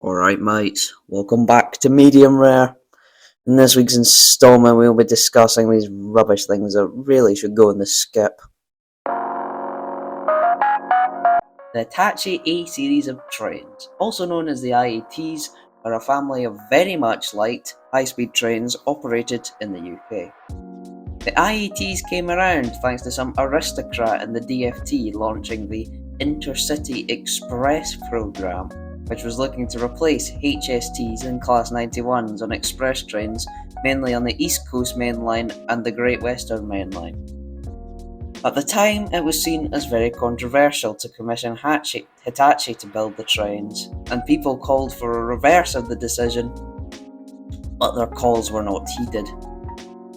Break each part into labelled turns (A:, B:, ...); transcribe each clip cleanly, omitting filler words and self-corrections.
A: Alright mates, welcome back to Medium Rare. In this week's installment we'll be discussing these rubbish things that really should go in the skip. The Hitachi A series of trains, also known as the IETs, are a family of very much liked high-speed trains operated in the UK. The IETs came around thanks to some aristocrat in the DfT launching the Intercity Express programme, which was looking to replace HSTs and Class 91s on express trains, mainly on the East Coast Main Line and the Great Western Main Line. At the time, it was seen as very controversial to commission Hitachi to build the trains, and people called for a reverse of the decision, but their calls were not heeded.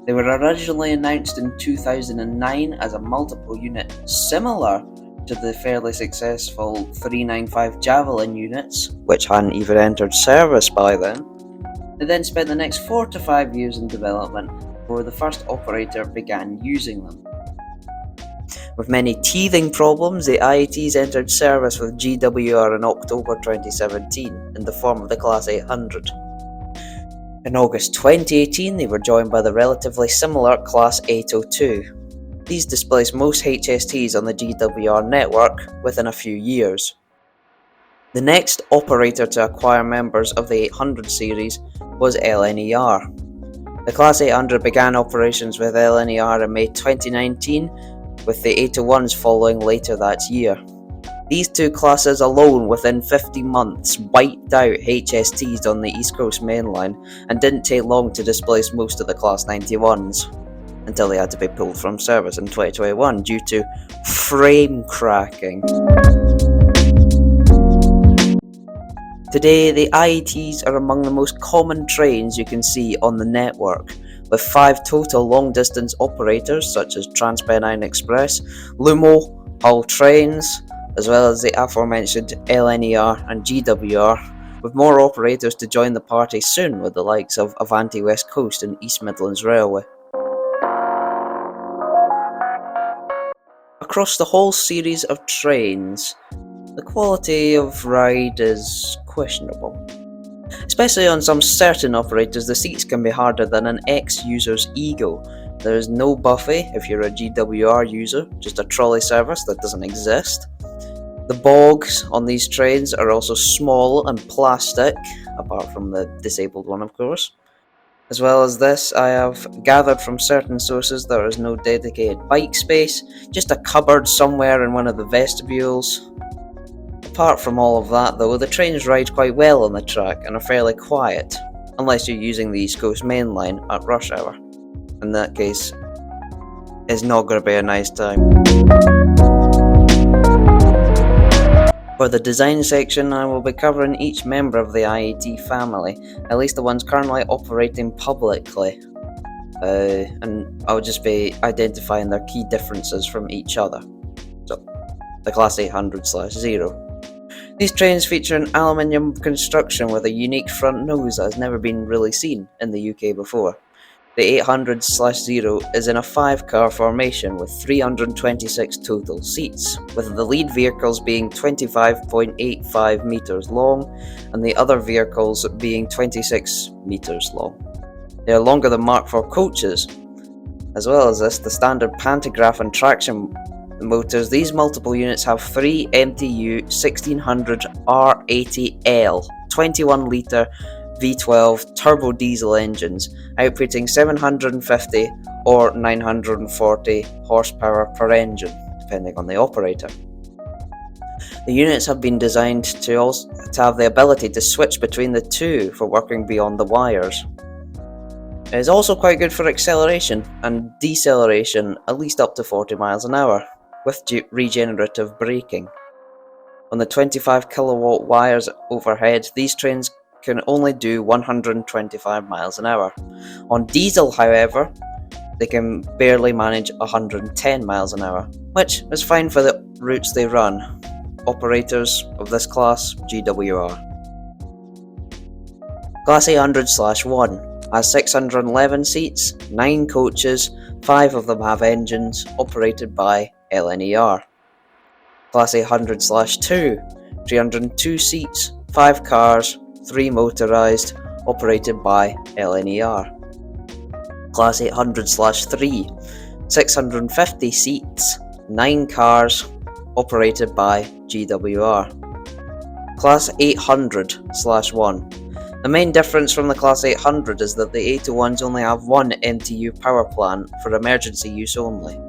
A: They were originally announced in 2009 as a multiple unit similar to the fairly successful 395 Javelin units, which hadn't even entered service by then. They then spent the next 4 to 5 years in development before the first operator began using them. With many teething problems, the IETs entered service with GWR in October 2017 in the form of the Class 800. In August 2018, they were joined by the relatively similar Class 802. These displaced most HSTs on the GWR network within a few years. The next operator to acquire members of the 800 series was LNER. The Class 800 began operations with LNER in May 2019, with the 801s following later that year. These two classes alone within 50 months wiped out HSTs on the East Coast Main Line and didn't take long to displace most of the Class 91s, until they had to be pulled from service in 2021 due to frame cracking. Today, the IETs are among the most common trains you can see on the network, with 5 total long-distance operators such as TransPennine Express, Lumo, Hull Trains, as well as the aforementioned LNER and GWR, with more operators to join the party soon with the likes of Avanti West Coast and East Midlands Railway. Across the whole series of trains, the quality of ride is questionable. Especially on some certain operators, the seats can be harder than an ex-user's ego. There is no buffet if you're a GWR user, just a trolley service that doesn't exist. The bogs on these trains are also small and plastic, apart from the disabled one of course. As well as this, I have gathered from certain sources there is no dedicated bike space, just a cupboard somewhere in one of the vestibules. Apart from all of that though, the trains ride quite well on the track and are fairly quiet, unless you're using the East Coast Main Line at rush hour. In that case, it's not going to be a nice time. For the design section, I will be covering each member of the IET family, at least the ones currently operating publicly, and I'll just be identifying their key differences from each other. So, the Class 800/0. These trains feature an aluminium construction with a unique front nose that has never been really seen in the UK before. The 800/0 is in a 5-car formation with 326 total seats, with the lead vehicles being 25.85 metres long and the other vehicles being 26 metres long. They are longer than Mark IV coaches. As well as this, the standard pantograph and traction motors, these multiple units have 3 MTU 1600 R80L 21 litre V12 turbo diesel engines, outputting 750 or 940 horsepower per engine, depending on the operator. The units have been designed to have the ability to switch between the two for working beyond the wires. It is also quite good for acceleration and deceleration, at least up to 40 miles an hour, with regenerative braking. On the 25 kilowatt wires overhead, these trains can only do 125 miles an hour. On diesel, however, they can barely manage 110 miles an hour, which is fine for the routes they run. Operators of this class, GWR. Class 800/1 has 611 seats, 9 coaches, 5 of them have engines, operated by LNER. Class 800/2, 302 seats, 5 cars, 3 motorised, operated by LNER. Class 800/3, 650 seats, 9 cars, operated by GWR. Class 800/1. The main difference from the Class 800 is that the 801s only have one MTU power plant for emergency use only.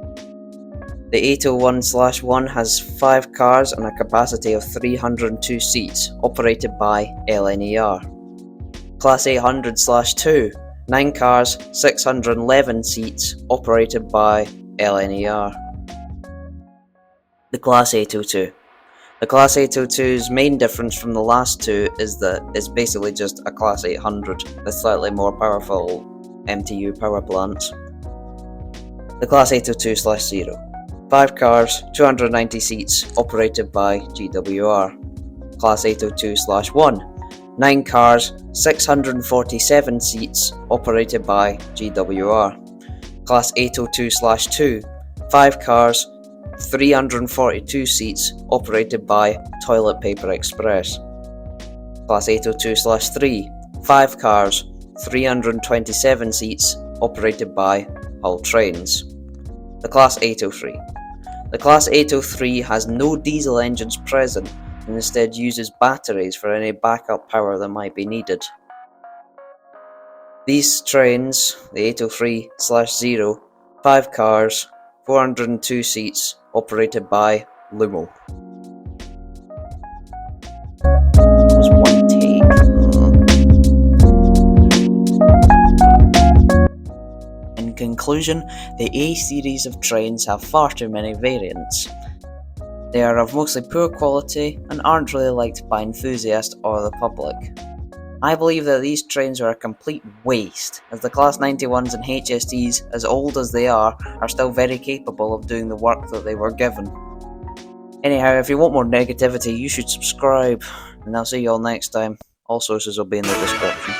A: The 801/1 has 5 cars and a capacity of 302 seats, operated by LNER. Class 800/2, 9 cars, 611 seats, operated by LNER. The Class 802. The Class 802's main difference from the last two is that it's basically just a Class 800 with slightly more powerful MTU power plants. The Class 802/0. 5 cars, 290 seats, operated by GWR. Class 802/1. 9 cars, 647 seats, operated by GWR. Class 802/2. 5 cars, 342 seats, operated by Toilet Paper Express. Class 802/3. 5 cars, 327 seats, operated by Hull Trains. The Class 803. The Class 803 has no diesel engines present and instead uses batteries for any backup power that might be needed. These trains, the 803/0, 5 cars, 402 seats, operated by Lumo. That was one take. In conclusion, the A series of trains have far too many variants. They are of mostly poor quality and aren't really liked by enthusiasts or the public. I believe that these trains are a complete waste, as the Class 91s and HSTs, as old as they are still very capable of doing the work that they were given. Anyhow, if you want more negativity, you should subscribe, and I'll see you all next time. All sources will be in the description.